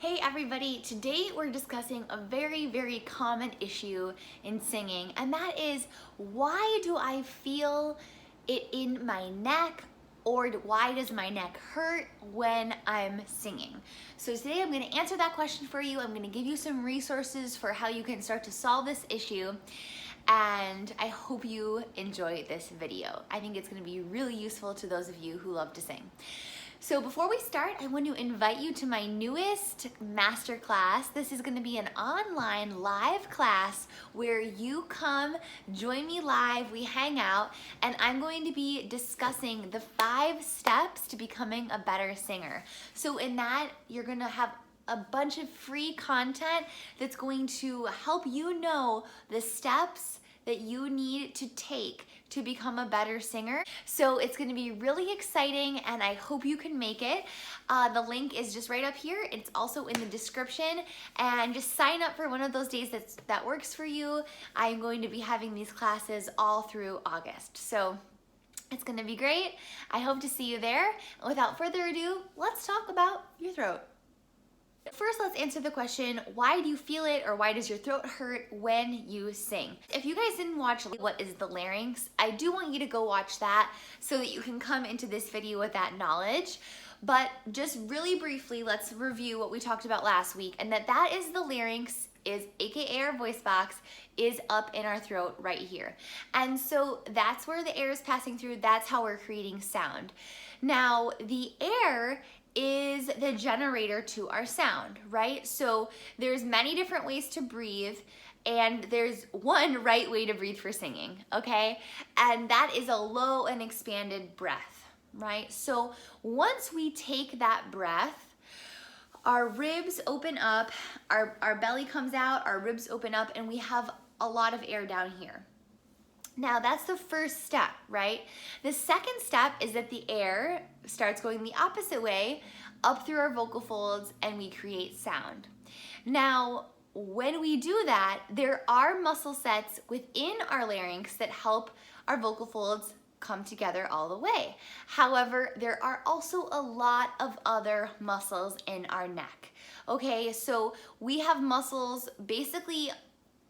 Hey everybody, today we're discussing a very common issue in singing, and that is, why do I feel it in my neck, or why does my neck hurt when I'm singing? So today I'm going to answer that question for you. I'm going to give you some resources for how you can start to solve this issue, and I hope you enjoy this video. I think it's going to be really useful to those of you who love to sing. So before we start, I want to invite you to my newest masterclass. This is going to be an online live class where you come join me live, we hang out, and I'm going to be discussing the 5 steps to becoming a better singer. So in that, you're going to have a bunch of free content that's going to help you know the steps that you need to take to become a better singer. So it's gonna be really exciting, and I hope you can make it. The link is just right up here. It's also in the description, and just sign up for one of those days that works for you. I'm going to be having these classes all through August. So it's gonna be great. I hope to see you there. And without further ado, let's talk about your throat. First, let's answer the question, why do you feel it, or why does your throat hurt when you sing? If you guys didn't watch What is the Larynx, I do want you to go watch that so that you can come into this video with that knowledge. But just really briefly, let's review what we talked about last week, and that is the larynx, is aka our voice box, is up in our throat right here. And so that's where the air is passing through. That's how we're creating sound. Now, the air is the generator to our sound, right? So there's many different ways to breathe, and there's one right way to breathe for singing, okay? And that is a low and expanded breath, right? So once we take that breath, our ribs open up, our belly comes out, our ribs open up, and we have a lot of air down here. Now that's the first step, right? The second step is that the air starts going the opposite way up through our vocal folds, and we create sound. Now, when we do that, there are muscle sets within our larynx that help our vocal folds come together all the way. However, there are also a lot of other muscles in our neck. Okay, so we have muscles basically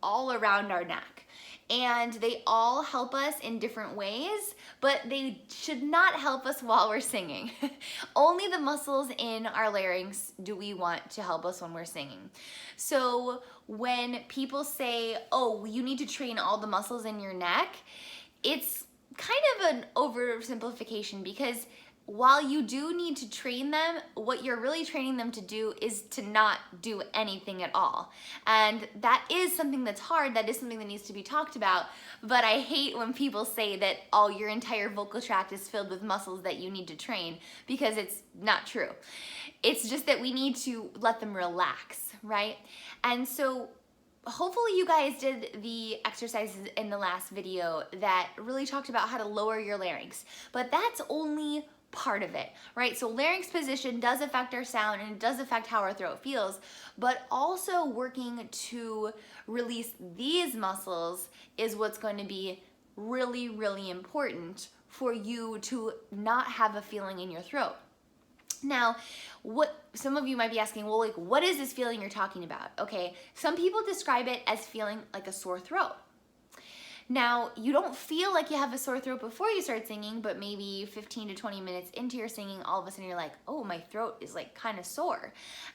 all around our neck, and they all help us in different ways, but they should not help us while we're singing. Only the muscles in our larynx do we want to help us when we're singing. So when people say, oh, you need to train all the muscles in your neck, it's kind of an oversimplification, because while you do need to train them, what you're really training them to do is to not do anything at all. And that is something that's hard, that is something that needs to be talked about, but I hate when people say that, oh, your entire vocal tract is filled with muscles that you need to train, because it's not true. It's just that we need to let them relax, right? And so hopefully you guys did the exercises in the last video that really talked about how to lower your larynx, but that's only part of it, right? So larynx position does affect our sound, and it does affect how our throat feels, but also working to release these muscles is what's going to be really important for you to not have a feeling in your throat. Now, what some of you might be asking, well, like, what is this feeling you're talking about? Okay, some people describe it as feeling like a sore throat. Now, you don't feel like you have a sore throat before you start singing, but maybe 15 to 20 minutes into your singing, all of a sudden you're like, oh, my throat is like kind of sore.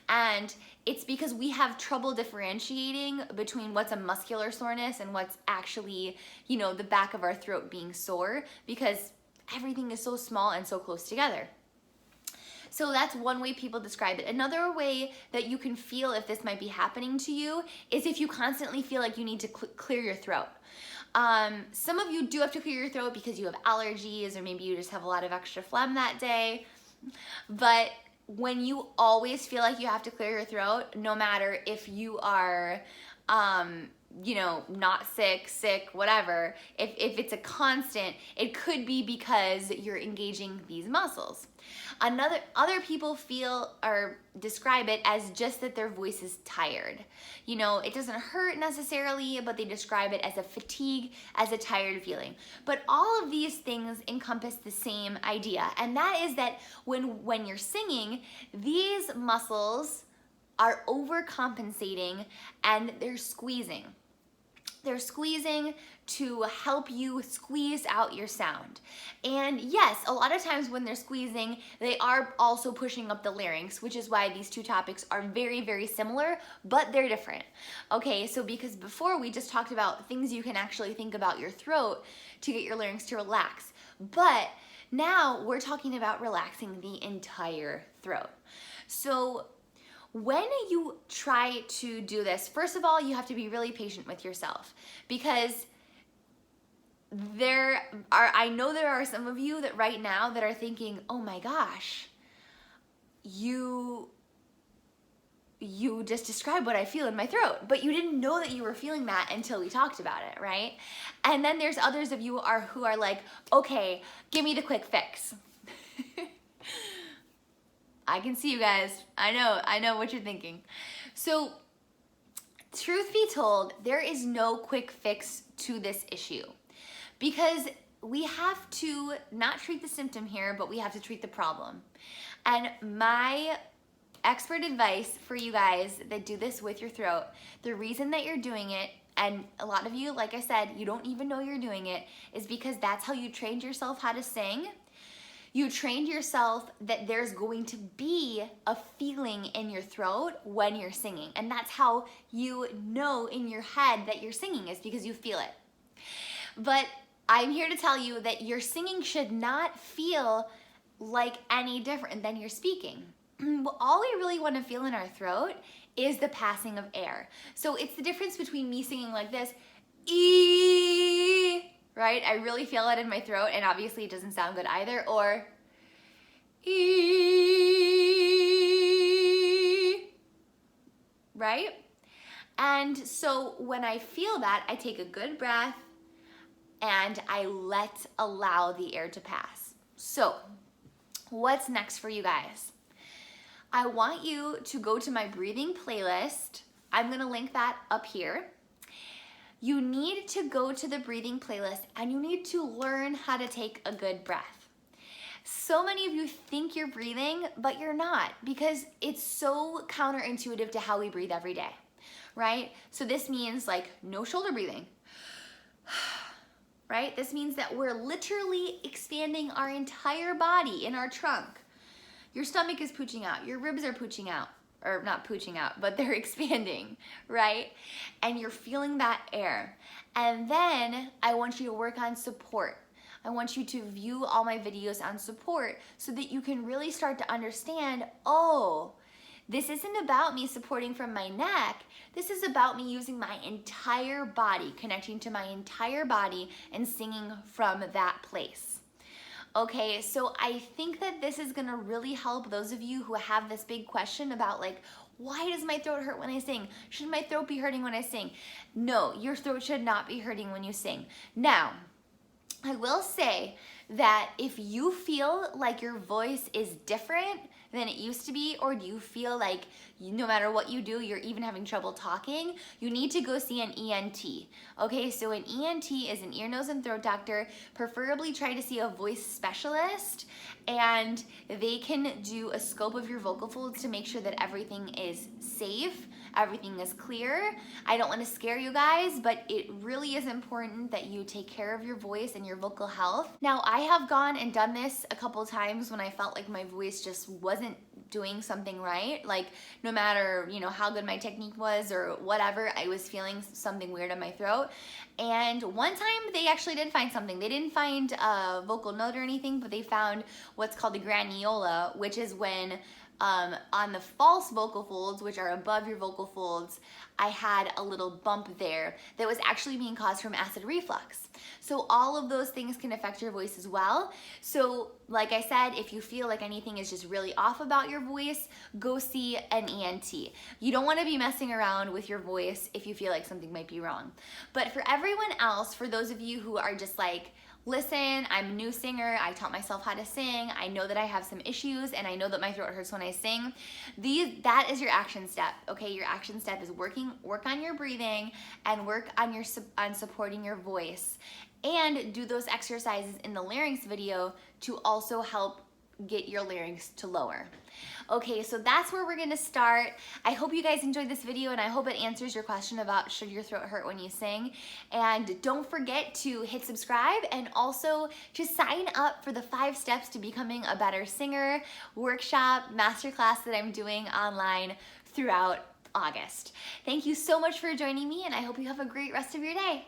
And it's because we have trouble differentiating between what's a muscular soreness and what's actually, you know, the back of our throat being sore, because everything is so small and so close together. So that's one way people describe it. Another way that you can feel if this might be happening to you is if you constantly feel like you need to clear your throat. Some of you do have to clear your throat because you have allergies, or maybe you just have a lot of extra phlegm that day. But when you always feel like you have to clear your throat, no matter if you are you know, not sick, whatever, if it's a constant, it could be because you're engaging these muscles. Other people feel or describe it as just that their voice is tired. You know, it doesn't hurt necessarily, but they describe it as a fatigue, as a tired feeling. But all of these things encompass the same idea, and that is that when you're singing, these muscles are overcompensating and they're squeezing. They're squeezing to help you squeeze out your sound. And yes, a lot of times when they're squeezing, they are also pushing up the larynx, which is why these two topics are very, very similar, but they're different. Okay, so because before we just talked about things you can actually think about your throat to get your larynx to relax. But now we're talking about relaxing the entire throat. So when you try to do this, first of all, you have to be really patient with yourself, because I know there are some of you that right now that are thinking, oh my gosh, you just described what I feel in my throat, but you didn't know that you were feeling that until we talked about it, right? And then there's others of you who are like, okay, give me the quick fix. I can see you guys. I know what you're thinking. So, truth be told, there is no quick fix to this issue, because we have to not treat the symptom here, but we have to treat the problem. And my expert advice for you guys that do this with your throat, the reason that you're doing it, and a lot of you, like I said, you don't even know you're doing it, is because that's how you trained yourself how to sing. You trained yourself that there's going to be a feeling in your throat when you're singing. And that's how you know in your head that you're singing, is because you feel it. But I'm here to tell you that your singing should not feel like any different than your speaking. All we really want to feel in our throat is the passing of air. So it's the difference between me singing like this, ee, right? I really feel it in my throat, and obviously it doesn't sound good either, or ee, right? And so when I feel that, I take a good breath and I allow the air to pass. So what's next for you guys? I want you to go to my breathing playlist. I'm gonna link that up here. You need to go to the breathing playlist and you need to learn how to take a good breath. So many of you think you're breathing, but you're not, because it's so counterintuitive to how we breathe every day, right? So this means like no shoulder breathing, right? This means that we're literally expanding our entire body in our trunk. Your stomach is pooching out, your ribs are pooching out, or not pooching out, but they're expanding, right? And you're feeling that air. And then I want you to work on support. I want you to view all my videos on support so that you can really start to understand, oh, this isn't about me supporting from my neck. This is about me using my entire body, connecting to my entire body and singing from that place. Okay, so I think that this is gonna really help those of you who have this big question about like, why does my throat hurt when I sing? Should my throat be hurting when I sing? No, your throat should not be hurting when you sing. Now, I will say that if you feel like your voice is different than it used to be, or do you feel like no matter what you do, you're even having trouble talking, you need to go see an ENT. Okay, so an ENT is an ear, nose, and throat doctor. Preferably try to see a voice specialist, and they can do a scope of your vocal folds to make sure that everything is safe, everything is clear. I don't want to scare you guys, but it really is important that you take care of your voice and your vocal health. Now, I have gone and done this a couple times when I felt like my voice just wasn't doing something right. Like no matter, how good my technique was or whatever, I was feeling something weird in my throat. And one time they actually did find something. They didn't find a vocal note or anything, but they found what's called the graniola, which is when on the false vocal folds, which are above your vocal folds, I had a little bump there that was actually being caused from acid reflux. So all of those things can affect your voice as well. So like I said, if you feel like anything is just really off about your voice, go see an ENT. You don't want to be messing around with your voice if you feel like something might be wrong. But for everyone else, for those of you who are just like, listen, I'm a new singer, I taught myself how to sing, I know that I have some issues, and I know that my throat hurts when I sing. That is your action step, okay? Your action step is work on your breathing and work on supporting your voice. And do those exercises in the larynx video to also help get your larynx to lower. Okay, so that's where we're gonna start. I hope you guys enjoyed this video and I hope it answers your question about should your throat hurt when you sing. And don't forget to hit subscribe and also to sign up for the 5 steps to becoming a better singer workshop masterclass that I'm doing online throughout August. Thank you so much for joining me and I hope you have a great rest of your day.